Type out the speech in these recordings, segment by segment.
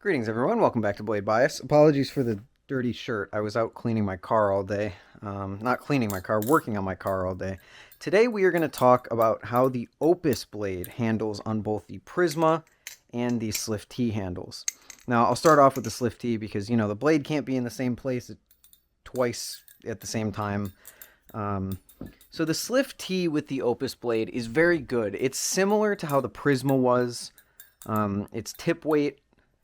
Greetings, everyone. Welcome back to Blade Bias. Apologies for the dirty shirt. I was out cleaning my car all day. Not cleaning my car, working on my car all day. Today we are going to talk about how the Opus blade handles on both the Prysma and the SlifT handles. Now, I'll start off with the SlifT because, the blade can't be in the same place twice at the same time. So the SlifT with the Opus blade is very good. It's similar to how the Prysma was. It's tip weight.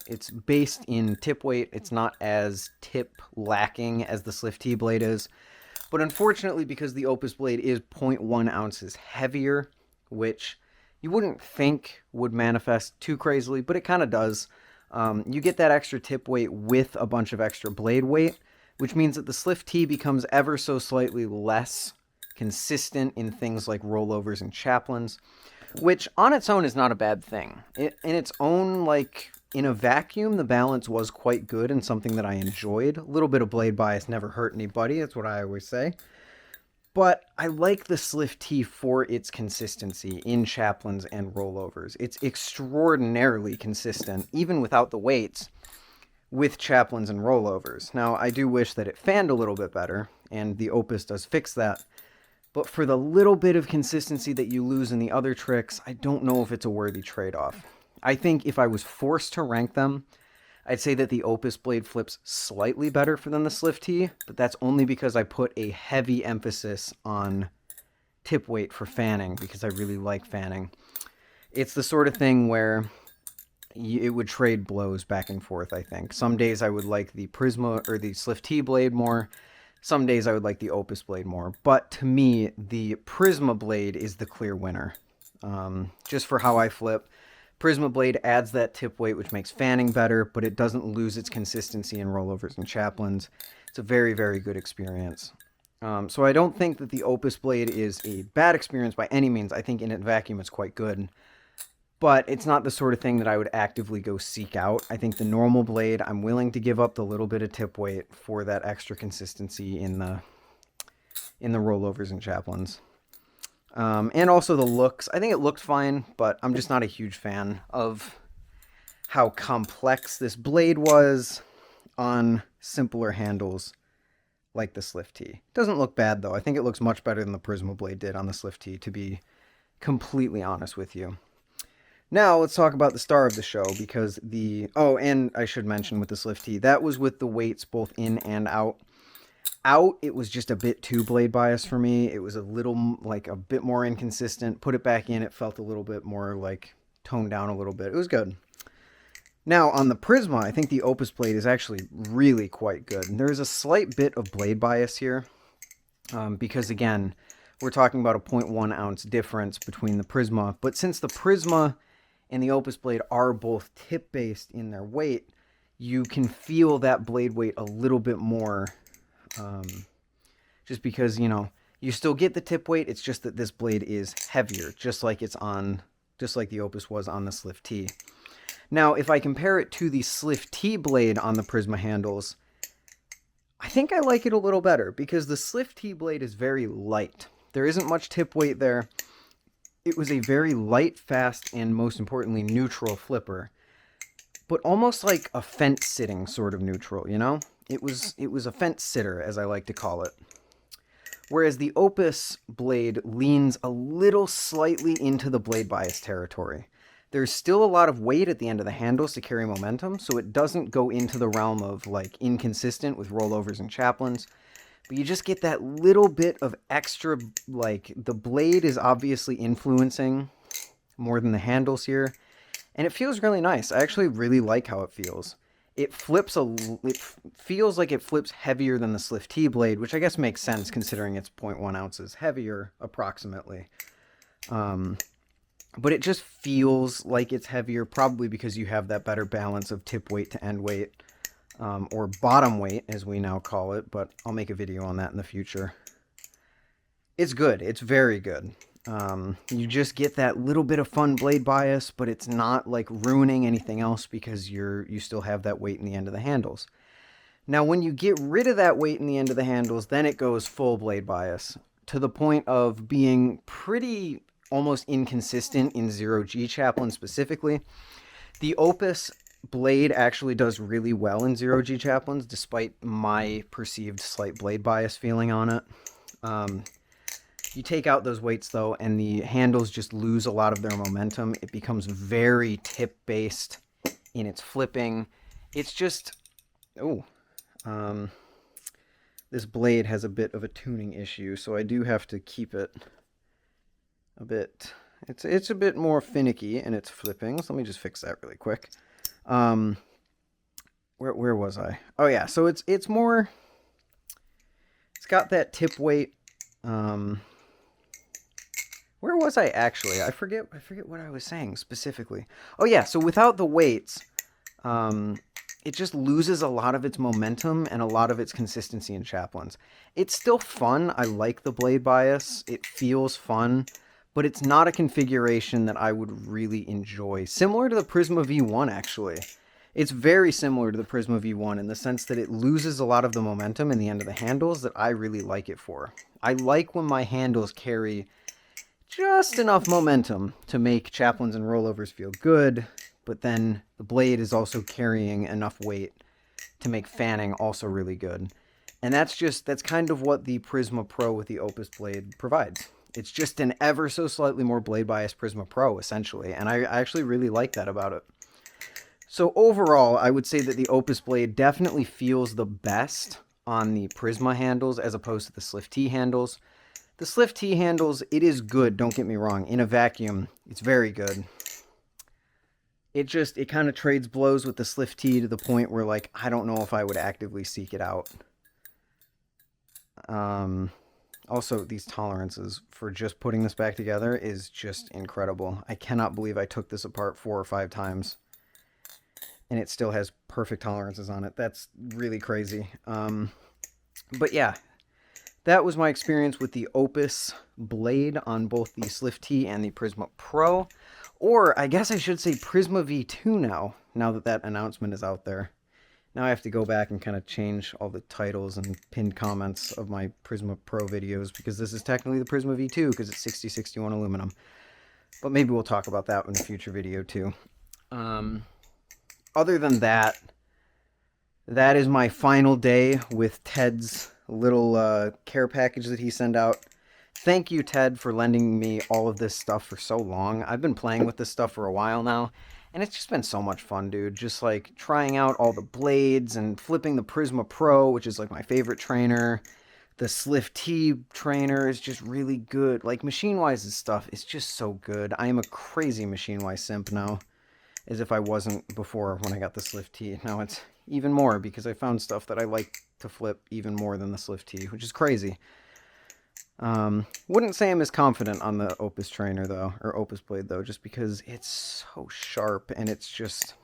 It's based in tip weight. It's not as tip lacking as the SlifT blade is. But unfortunately, because the Opus blade is 0.1 ounces heavier, which you wouldn't think would manifest too crazily, but it kind of does. You get that extra tip weight with a bunch of extra blade weight, which means that the SlifT becomes ever so slightly less consistent in things like rollovers and chaplains, which on its own is not a bad thing. In its own, in a vacuum, the balance was quite good and something that I enjoyed. A little bit of blade bias never hurt anybody, that's what I always say. But I like the SlifT for its consistency in chaplains and rollovers. It's extraordinarily consistent, even without the weights, with chaplains and rollovers. Now, I do wish that it fanned a little bit better, and the Opus does fix that. But for the little bit of consistency that you lose in the other tricks, I don't know if it's a worthy trade-off. I think if I was forced to rank them, I'd say that the Opus blade flips slightly better than the SlifT, but that's only because I put a heavy emphasis on tip weight for fanning, because I really like fanning. It's the sort of thing where it would trade blows back and forth, I think. Some days I would like the Prysma or the SlifT blade more. Some days I would like the Opus blade more. But to me, the Prysma blade is the clear winner. Just for how I flip. Prysma blade adds that tip weight, which makes fanning better, but it doesn't lose its consistency in rollovers and chaplains. It's a very, very good experience. So I don't think that the Opus blade is a bad experience by any means. I think in a vacuum it's quite good. But it's not the sort of thing that I would actively go seek out. I think the normal blade, I'm willing to give up the little bit of tip weight for that extra consistency in the rollovers and chaplains. And also the looks. I think it looked fine, but I'm just not a huge fan of how complex this blade was on simpler handles like the SlifT. Doesn't look bad, though. I think it looks much better than the Prysma blade did on the SlifT, to be completely honest with you. Now, let's talk about the star of the show, because and I should mention with the SlifT, that was with the weights both in and out. Out, it was just a bit too blade bias for me. It was a bit more inconsistent. Put it back in, it felt a little bit more toned down a little bit. It was good. Now, on the Prysma, I think the Opus blade is actually really quite good. And there's a slight bit of blade bias here, because again, we're talking about a 0.1 ounce difference between the Prysma. But since the Prysma and the Opus blade are both tip-based in their weight, you can feel that blade weight a little bit more. Just because, you still get the tip weight, it's just that this blade is heavier, just like the Opus was on the SlifT. Now, if I compare it to the SlifT blade on the Prysma handles, I think I like it a little better, because the SlifT blade is very light. There isn't much tip weight there. It was a very light, fast, and most importantly, neutral flipper, but almost like a fence-sitting sort of neutral, It was a fence sitter, as I like to call it. Whereas the Opus blade leans a little slightly into the blade bias territory. There's still a lot of weight at the end of the handles to carry momentum, so it doesn't go into the realm of inconsistent with rollovers and chaplains. But you just get that little bit of extra, the blade is obviously influencing more than the handles here. And it feels really nice. I actually really like how it feels. It feels like it flips heavier than the SlifT blade, which I guess makes sense considering it's 0.1 ounces heavier, approximately. But it just feels like it's heavier, probably because you have that better balance of tip weight to end weight, or bottom weight, as we now call it, but I'll make a video on that in the future. It's good. It's very good. You just get that little bit of fun blade bias, but it's not ruining anything else because you still have that weight in the end of the handles. Now, when you get rid of that weight in the end of the handles, then it goes full blade bias to the point of being pretty almost inconsistent in 0G chaplain specifically. The Opus blade actually does really well in 0G chaplains, despite my perceived slight blade bias feeling on it. You take out those weights, though, and the handles just lose a lot of their momentum. It becomes very tip-based in its flipping. It's just... this blade has a bit of a tuning issue, so I do have to keep it a bit... It's a bit more finicky in its flipping, so let me just fix that really quick. Where was I? Oh yeah, so it's more... It's got that tip weight... Where was I actually? I forget what I was saying specifically. Oh yeah, so without the weights, it just loses a lot of its momentum and a lot of its consistency in chaplains. It's still fun. I like the blade bias. It feels fun, but it's not a configuration that I would really enjoy. Similar to the Prysma V1, actually. It's very similar to the Prysma V1 in the sense that it loses a lot of the momentum in the end of the handles that I really like it for. I like when my handles carry just enough momentum to make chaplains and rollovers feel good, but then the blade is also carrying enough weight to make fanning also really good. And that's kind of what the Prysma Pro with the Opus blade provides. It's just an ever so slightly more blade biased Prysma Pro, essentially, and I actually really like that about it. So overall, I would say that the Opus blade definitely feels the best on the Prysma handles as opposed to the SlifT handles. The SlifT handles, it is good, don't get me wrong. In a vacuum, it's very good. It kind of trades blows with the SlifT to the point where, like, I don't know if I would actively seek it out. Also, these tolerances for just putting this back together is just incredible. I cannot believe I took this apart 4 or 5 times, and it still has perfect tolerances on it. That's really crazy. But yeah. That was my experience with the Opus blade on both the SlifT and the Prysma Pro. Or, I guess I should say Prysma V2 now that that announcement is out there. Now I have to go back and kind of change all the titles and pinned comments of my Prysma Pro videos, because this is technically the Prysma V2, because it's 6061 aluminum. But maybe we'll talk about that in a future video too. Other than that, that is my final day with Ted's little care package that he sent out. Thank you, Ted, for lending me all of this stuff for so long. I've been playing with this stuff for a while now, and it's just been so much fun, dude. Just like trying out all the blades and flipping the Prysma Pro, which is like my favorite trainer. The SlifT trainer is just really good. Like, Machine-Wise's stuff is just so good. I am a crazy Machine-Wise simp now, as if I wasn't before when I got the SlifT. Now it's even more, because I found stuff that I like to flip even more than the SlifT, which is crazy. Wouldn't say I'm as confident on the Opus trainer though, or Opus blade though, just because it's so sharp, and it's just...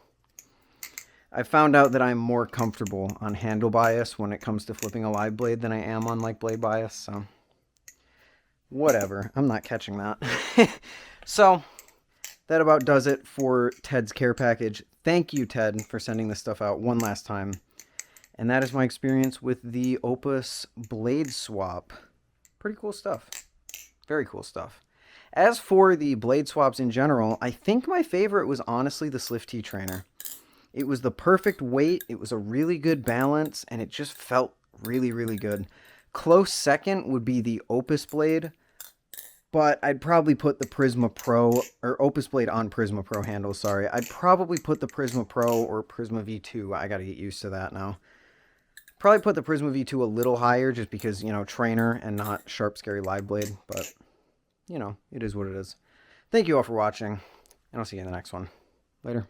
I found out that I'm more comfortable on handle bias when it comes to flipping a live blade than I am on like blade bias, so whatever. I'm not catching that. So that about does it for Ted's care package. Thank you, Ted, for sending this stuff out one last time. And that is my experience with the Opus blade swap. Pretty cool stuff. Very cool stuff. As for the blade swaps in general, I think my favorite was honestly the SlifT trainer. It was the perfect weight, it was a really good balance, and it just felt really, really good. Close second would be the Opus blade, but I'd probably put the Prysma Pro, or Opus blade on Prysma Pro handles, sorry. I'd probably put the Prysma Pro or Prysma V2. I gotta get used to that now. Probably put the Prysma V2 a little higher just because, you know, trainer and not sharp, scary live blade. But, you know, it is what it is. Thank you all for watching, and I'll see you in the next one. Later.